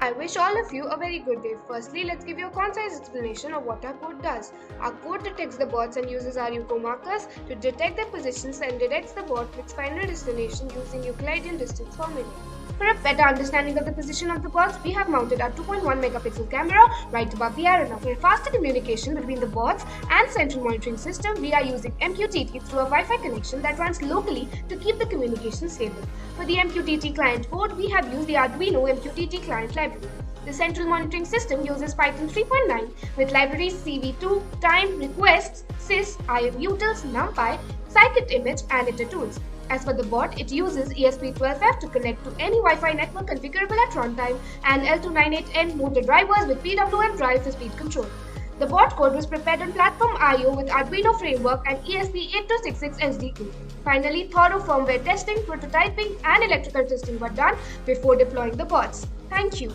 I wish all of you a very good day. Firstly, let's give you a concise explanation of what our code does. Our code detects the bots and uses our UCO markers to detect their positions and directs the bot to its final destination using Euclidean distance formula. For a better understanding of the position of the bots, we have mounted our 2.1 megapixel camera right above the arena. For faster communication between the bots and central monitoring system, we are using MQTT through a Wi-Fi connection that runs locally to keep the communication stable. For the MQTT client code, we have used the Arduino MQTT client library. The central monitoring system uses Python 3.9 with libraries CV2, time, requests, sys, IMUtils, NumPy, scikit-image, and iter tools. As for the bot, it uses ESP12F to connect to any Wi-Fi network configurable at runtime and L298N motor drivers with PWM drive for speed control. The bot code was prepared on Platform IO with Arduino framework and ESP8266 SDK. Finally, thorough firmware testing, prototyping, and electrical testing were done before deploying the bots. Thank you.